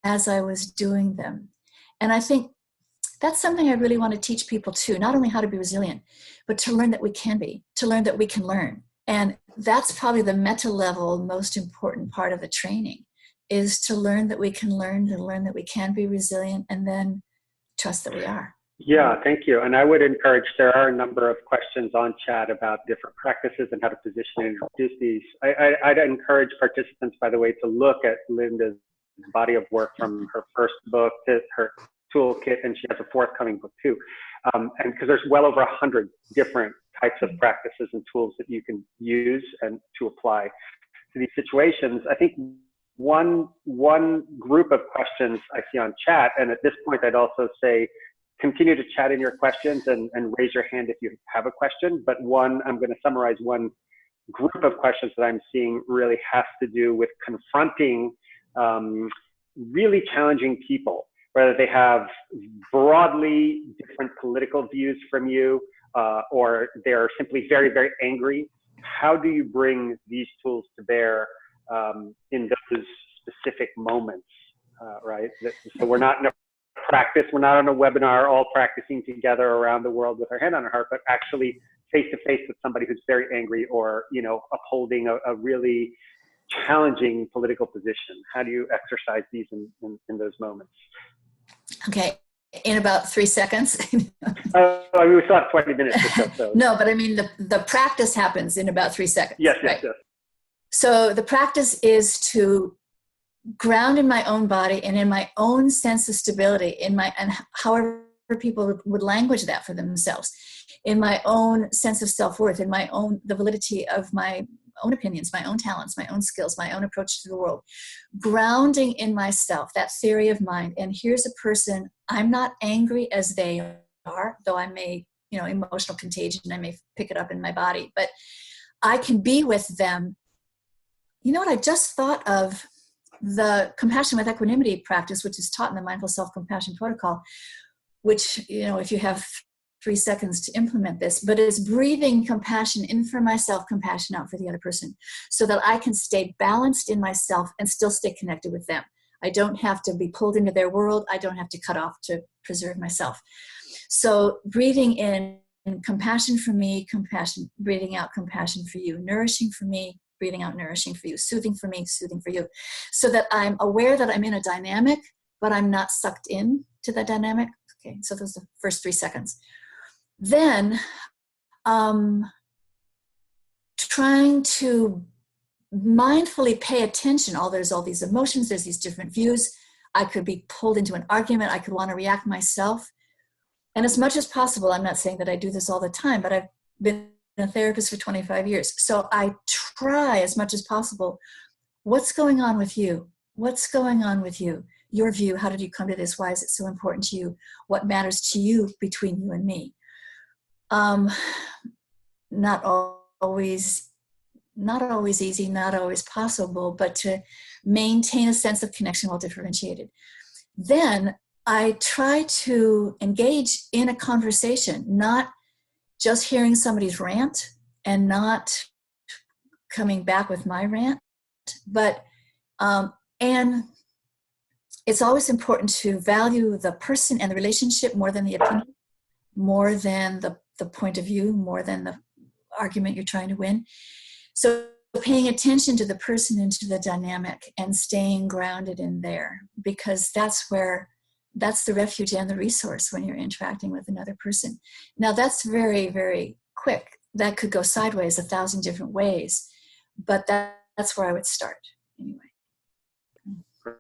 as I was doing them. And I think that's something I really want to teach people too, not only how to be resilient, but to learn that we can be, to learn that we can learn. And that's probably the meta level, most important part of the training, is to learn that we can learn, to learn that we can be resilient, and then trust that we are. Yeah, thank you. And I would encourage, there are a number of questions on chat about different practices and how to position and introduce these. I'd encourage participants, by the way, to look at Linda's body of work from her first book to her toolkit, and she has a forthcoming book too. And because there's well over 100 different types of practices and tools that you can use and to apply to these situations. I think one group of questions I see on chat, and at this point I'd also say, continue to chat in your questions and raise your hand if you have a question. But I'm going to summarize one group of questions that I'm seeing really has to do with confronting really challenging people, whether they have broadly different political views from you or they're simply very, very angry. How do you bring these tools to bear in those specific moments, right? So we're not in a practice, we're not on a webinar all practicing together around the world with our hand on our heart, but actually face to face with somebody who's very angry or, upholding a really challenging political position. How do you exercise these in those moments? Okay, in about 3 seconds. We still have 20 minutes or so. No, but the practice happens in about 3 seconds. Yes, right? yes. So the practice is to ground in my own body and in my own sense of stability, and however people would language that for themselves, in my own sense of self-worth, in the validity of my own opinions, my own talents, my own skills, my own approach to the world, grounding in myself, that theory of mind. And here's a person, I'm not angry as they are, though I may, emotional contagion, I may pick it up in my body, but I can be with them. You know what, I just thought of the compassion with equanimity practice, which is taught in the mindful self-compassion protocol, which, if you have 3 seconds to implement this, but it's breathing compassion in for myself, compassion out for the other person, so that I can stay balanced in myself and still stay connected with them. I don't have to be pulled into their world. I don't have to cut off to preserve myself. So breathing in compassion for me, compassion, breathing out compassion for you, nourishing for me, breathing out nourishing for you, soothing for me, soothing for you, so that I'm aware that I'm in a dynamic, but I'm not sucked in to that dynamic. Okay, so those are the first 3 seconds. Then trying to mindfully pay attention. There's all these emotions, there's these different views. I could be pulled into an argument. I could want to react myself. And as much as possible, I'm not saying that I do this all the time, but I've been a therapist for 25 years. So I try as much as possible. What's going on with you? What's going on with you? Your view, how did you come to this? Why is it so important to you? What matters to you between you and me? Not always not always easy, not always possible, but to maintain a sense of connection while differentiated. Then I try to engage in a conversation, not just hearing somebody's rant and not coming back with my rant, but and it's always important to value the person and the relationship more than the opinion, more than the point of view, more than the argument you're trying to win. So paying attention to the person and to the dynamic and staying grounded in there, because that's the refuge and the resource when you're interacting with another person. Now that's very, very quick. That could go sideways 1,000 different ways, but that's where I would start anyway.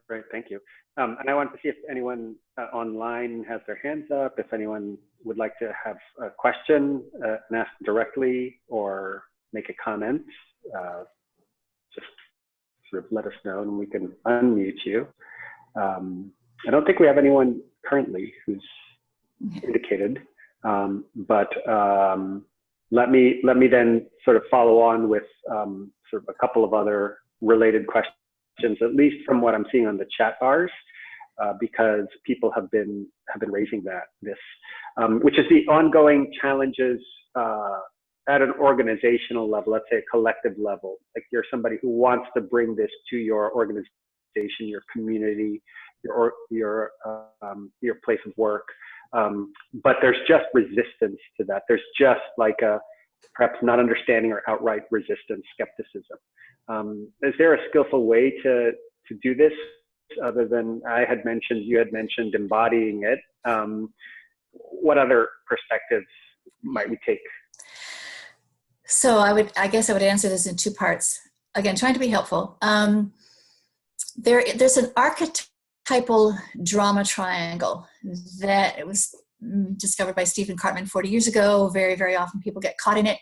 Great, thank you. And I want to see if anyone online has their hands up, if anyone would like to have a question and ask directly or make a comment, just sort of let us know and we can unmute you. I don't think we have anyone currently who's indicated, but let me then sort of follow on with sort of a couple of other related questions, at least from what I'm seeing on the chat bars, because people have been raising this, which is the ongoing challenges at an organizational level, let's say a collective level. Like you're somebody who wants to bring this to your organization, your community, your place of work, but there's just resistance to that. There's just like a perhaps not understanding or outright resistance, skepticism. Is there a skillful way to do this other than you had mentioned embodying it? What other perspectives might we take? So I guess I would answer this in two parts. Again, trying to be helpful. There's an archetypal drama triangle that it was discovered by Stephen Cartman 40 years ago. Very, very often people get caught in it,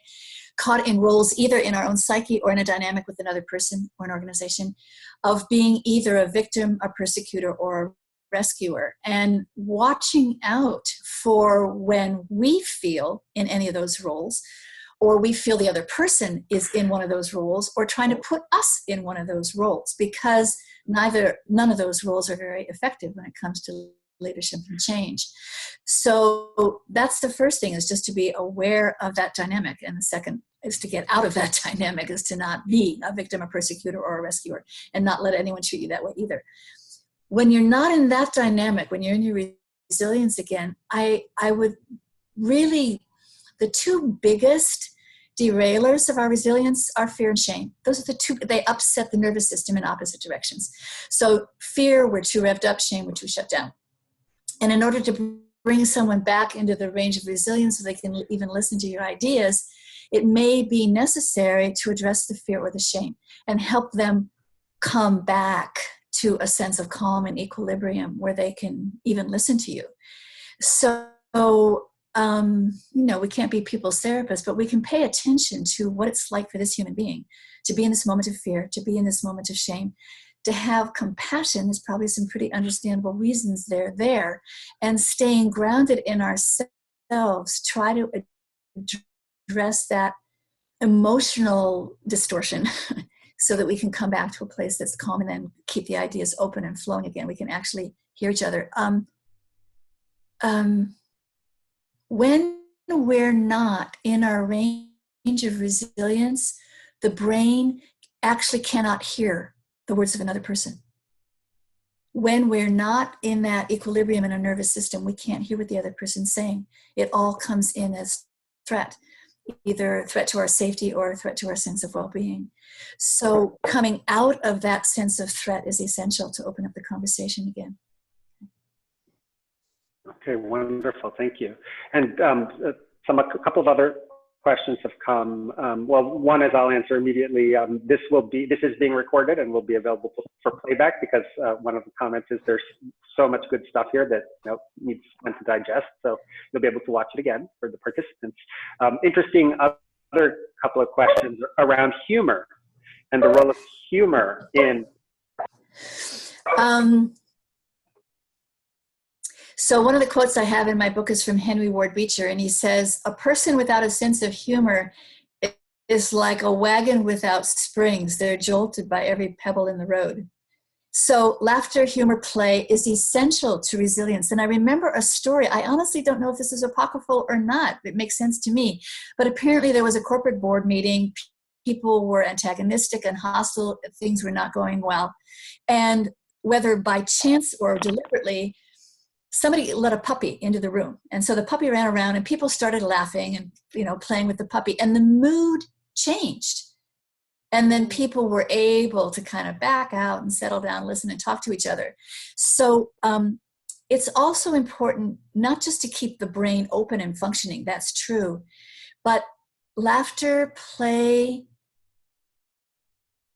caught in roles either in our own psyche or in a dynamic with another person or an organization of being either a victim, a persecutor, or a rescuer, and watching out for when we feel in any of those roles, or we feel the other person is in one of those roles, or trying to put us in one of those roles, because none of those roles are very effective when it comes to leadership and change. So that's the first thing, is just to be aware of that dynamic. And the second is to get out of that dynamic, is to not be a victim, a persecutor, or a rescuer, and not let anyone treat you that way either. When you're not in that dynamic, when you're in your resilience again, I would really, the two biggest derailers of our resilience are fear and shame. Those are the two, they upset the nervous system in opposite directions. So fear, we're too revved up, shame, we're too shut down. And in order to bring someone back into the range of resilience so they can even listen to your ideas, it may be necessary to address the fear or the shame and help them come back to a sense of calm and equilibrium where they can even listen to you. So, we can't be people's therapists, but we can pay attention to what it's like for this human being to be in this moment of fear, to be in this moment of shame, to have compassion. There's probably some pretty understandable reasons they're there, and staying grounded in ourselves, try to address that emotional distortion so that we can come back to a place that's calm and then keep the ideas open and flowing again. We can actually hear each other. When we're not in our range of resilience, the brain actually cannot hear the words of another person. When we're not in that equilibrium in our nervous system, we can't hear what the other person's saying. It all comes in as threat, either a threat to our safety or a threat to our sense of well-being. So coming out of that sense of threat is essential to open up the conversation again. Okay, wonderful, thank you. And a couple of other questions have come. Well, one is I'll answer immediately. This is being recorded and will be available for playback, because one of the comments is there's so much good stuff here that needs time to digest. So you'll be able to watch it again for the participants. Interesting other couple of questions around humor and the role of humor in. So one of the quotes I have in my book is from Henry Ward Beecher, and he says, "A person without a sense of humor is like a wagon without springs. They're jolted by every pebble in the road. So laughter, humor, play is essential to resilience. And I remember a story. I honestly don't know if this is apocryphal or not. It makes sense to me. But apparently there was a corporate board meeting. People were antagonistic and hostile. Things were not going well. And whether by chance or deliberately, somebody let a puppy into the room. And so the puppy ran around and people started laughing and, playing with the puppy. And the mood changed. And then people were able to kind of back out and settle down, listen and talk to each other. So it's also important not just to keep the brain open and functioning, that's true, but laughter, play,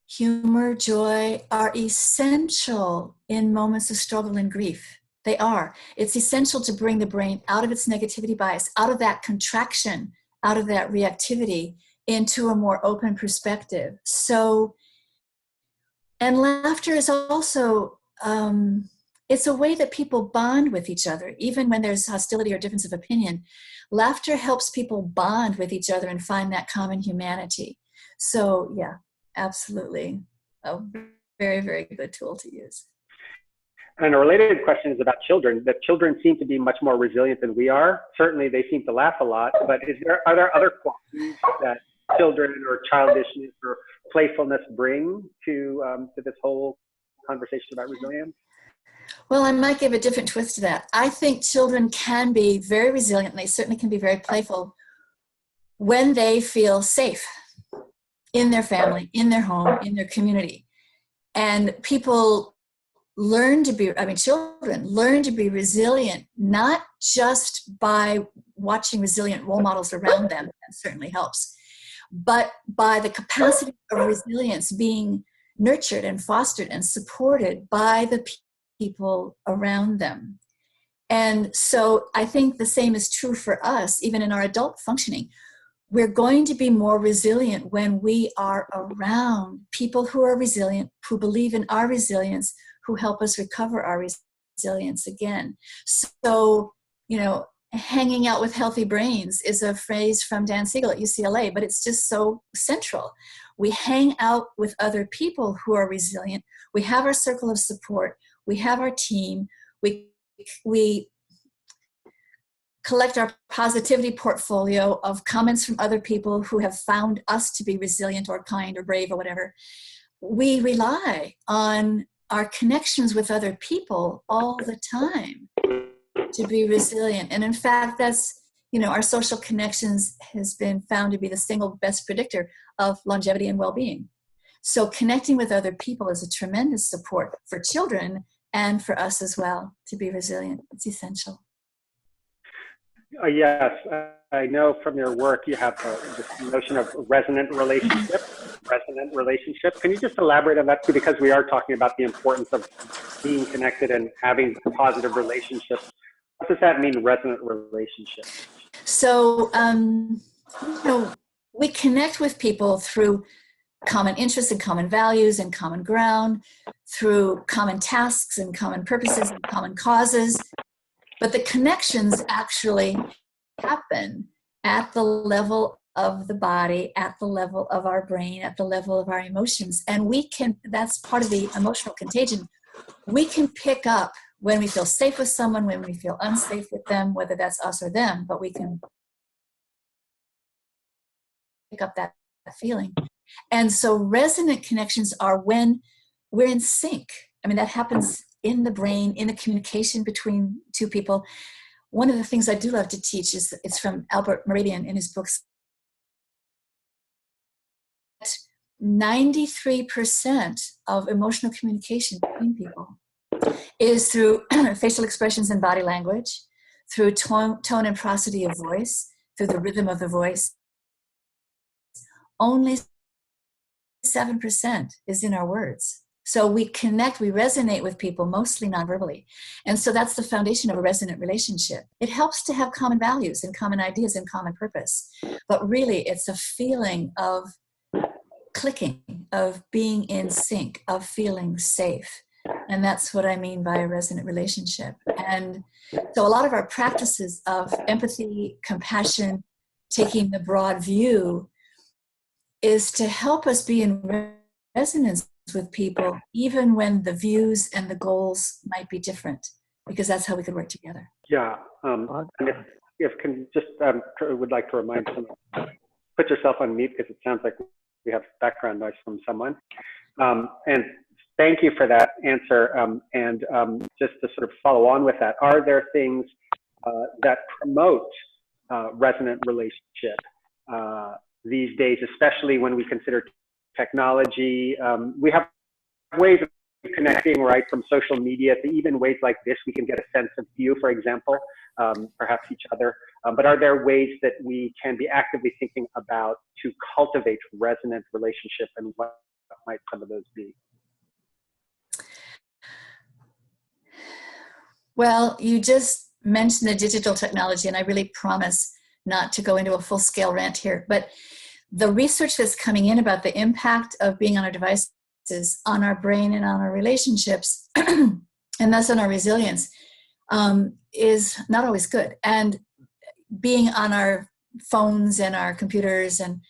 humor, joy are essential in moments of struggle and grief. They are. It's essential to bring the brain out of its negativity bias, out of that contraction, out of that reactivity, into a more open perspective. So, and laughter is also, it's a way that people bond with each other, even when there's hostility or difference of opinion. Laughter helps people bond with each other and find that common humanity. So yeah, absolutely. A very, very good tool to use. And a related question is about children, that children seem to be much more resilient than we are. Certainly they seem to laugh a lot, but are there other qualities that children or childishness or playfulness bring to this whole conversation about resilience? Well, I might give a different twist to that. I think children can be very resilient, and they certainly can be very playful when they feel safe in their family, in their home, in their community. And people learn to be, children learn to be resilient, not just by watching resilient role models around them, that certainly helps, but by the capacity of resilience being nurtured and fostered and supported by the people around them. And so I think the same is true for us, even in our adult functioning. We're going to be more resilient when we are around people who are resilient, who believe in our resilience, who help us recover our resilience again. So, hanging out with healthy brains is a phrase from Dan Siegel at UCLA, but it's just so central. We hang out with other people who are resilient. We have our circle of support. We have our team. We collect our positivity portfolio of comments from other people who have found us to be resilient or kind or brave or whatever. We rely on our connections with other people all the time to be resilient. And in fact, that's, our social connections has been found to be the single best predictor of longevity and well-being. So connecting with other people is a tremendous support for children and for us as well to be resilient. It's essential. Yes, I know from your work you have this notion of resonant relationship. Can you just elaborate on that too? Because we are talking about the importance of being connected and having positive relationships. What does that mean, resonant relationship? So, we connect with people through common interests and common values and common ground, through common tasks and common purposes and common causes. But the connections actually happen at the level of the body, at the level of our brain, at the level of our emotions. And that's part of the emotional contagion. We can pick up when we feel safe with someone, when we feel unsafe with them, whether that's us or them, but we can pick up that feeling. And so resonant connections are when we're in sync. That happens in the brain, in the communication between two people. One of the things I do love to teach it's from Albert Mehrabian in his books. 93% of emotional communication between people is through facial expressions and body language, through tone and prosody of voice, through the rhythm of the voice. Only 7% is in our words. So we connect, we resonate with people, mostly non-verbally. And so that's the foundation of a resonant relationship. It helps to have common values and common ideas and common purpose. But really, it's a feeling of clicking, of being in sync, of feeling safe. And that's what I mean by a resonant relationship. And so a lot of our practices of empathy, compassion, taking the broad view, is to help us be in resonance with people, even when the views and the goals might be different, because that's how we could work together. Yeah. And if can just would like to remind someone, put yourself on mute because it sounds like we have background noise from someone. And thank you for that answer. And just to sort of follow on with that, are there things that promote resonant relationship these days, especially when we consider technology? We have ways of connecting, right, from social media to even ways like this. We can get a sense of you, for example, perhaps each other. But are there ways that we can be actively thinking about to cultivate resonant relationship, and what might some of those be? Well, you just mentioned the digital technology, and I really promise not to go into a full-scale rant here, but the research that's coming in about the impact of being on our devices on our brain and on our relationships, and thus on our resilience, is not always good. And being on our phones and our computers and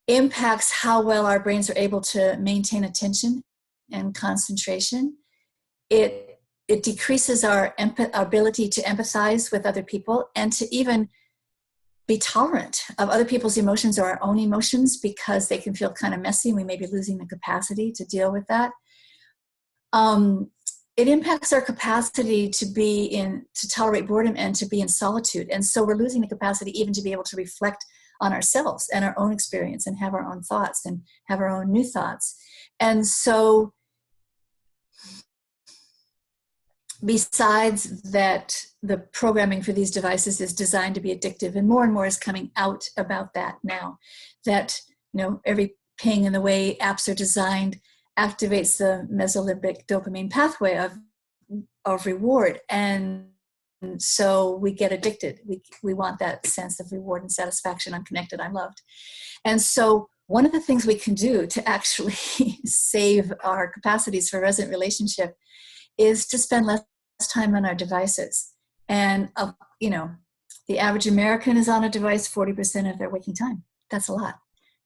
impacts how well our brains are able to maintain attention and concentration. It decreases our ability to empathize with other people and to even be tolerant of other people's emotions or our own emotions, because they can feel kind of messy and we may be losing the capacity to deal with that. It impacts our capacity to tolerate boredom and to be in solitude. And so we're losing the capacity even to be able to reflect on ourselves and our own experience and have our own thoughts and have our own new thoughts. And so besides that, the programming for these devices is designed to be addictive, and more is coming out about that now, that, you know, every ping in the way apps are designed activates the mesolimbic dopamine pathway of reward. And so we get addicted. We want that sense of reward and satisfaction. I'm connected, I'm loved. And so one of the things we can do to actually save our capacities for resonant relationship is to spend less time on our devices. And, you know, the average American is on a device 40% of their waking time. That's a lot.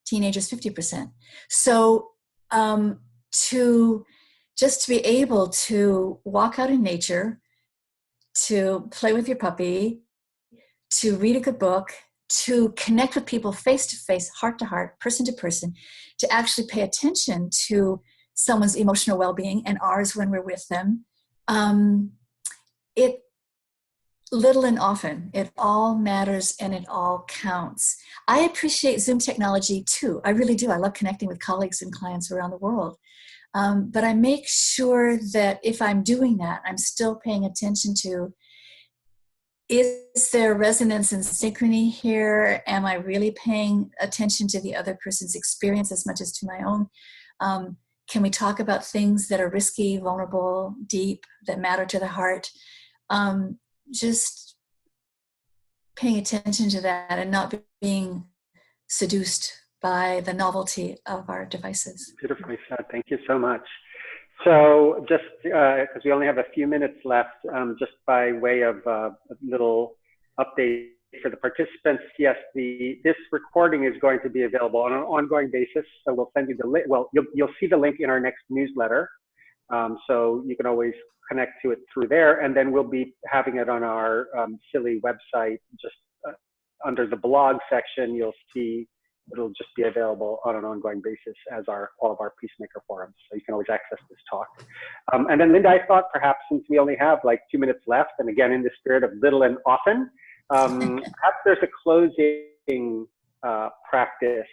Teenagers, 50%. So to be able to walk out in nature, to play with your puppy, to read a good book, to connect with people face to face, heart to heart, person to person, to actually pay attention to someone's emotional well-being and ours when we're with them. It little and often, it all matters and it all counts. I appreciate Zoom technology too. I really do. I love connecting with colleagues and clients around the world. But I make sure that if I'm doing that, I'm still paying attention to, is there resonance and synchrony here? Am I really paying attention to the other person's experience as much as to my own? Can we talk about things that are risky, vulnerable, deep, that matter to the heart? Just paying attention to that and not being seduced by the novelty of our devices. Beautifully said. Thank you so much. So just because we only have a few minutes left, just by way of a little update for the participants, yes, this recording is going to be available on an ongoing basis. So we'll send you the link. Well, you'll see the link in our next newsletter. So you can always connect to it through there. And then we'll be having it on our Silly website. Just under the blog section, you'll see it'll just be available on an ongoing basis as all of our Peacemaker forums. So you can always access this talk. And then Linda, I thought perhaps since we only have like 2 minutes left, and again, in the spirit of little and often, perhaps there's a closing practice,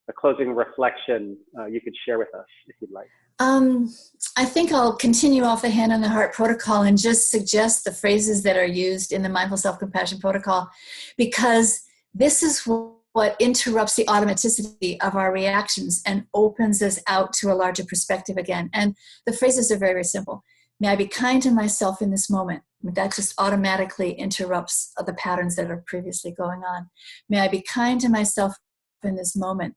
a closing reflection you could share with us if you'd like. I think I'll continue off the hand on the heart protocol and just suggest the phrases that are used in the mindful self-compassion protocol, because this is what interrupts the automaticity of our reactions and opens us out to a larger perspective again. And the phrases are very, very simple. May I be kind to myself in this moment. That just automatically interrupts the patterns that are previously going on. May I be kind to myself in this moment.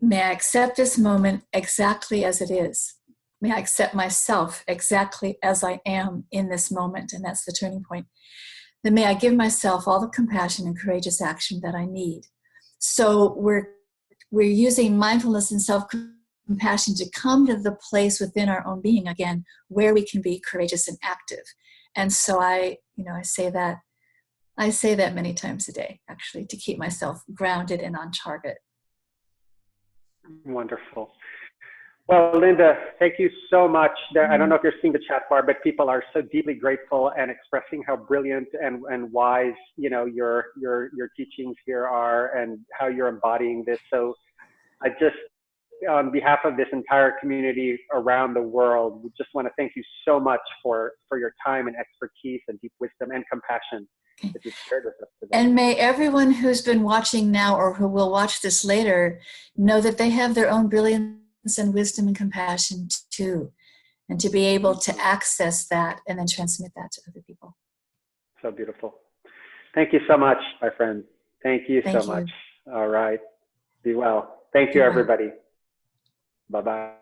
May I accept this moment exactly as it is. May I accept myself exactly as I am in this moment, and that's the turning point. Then may I give myself all the compassion and courageous action that I need. So we're we're using mindfulness and self-compassion to come to the place within our own being again, where we can be courageous and active. And so I say that many times a day, actually, to keep myself grounded and on target. Wonderful. Well, Linda, thank you so much. I don't know if you're seeing the chat bar, but people are so deeply grateful and expressing how brilliant and wise, your teachings here are, and how you're embodying this. So I just, on behalf of this entire community around the world, we just want to thank you so much for your time and expertise and deep wisdom and compassion that you've shared with us today. And may everyone who's been watching now or who will watch this later know that they have their own brilliance and wisdom and compassion too, and to be able to access that and then transmit that to other people. So beautiful. Thank you so much, my friend. Thank you so much. All right. Be well. Thank you, everybody. Bye-bye.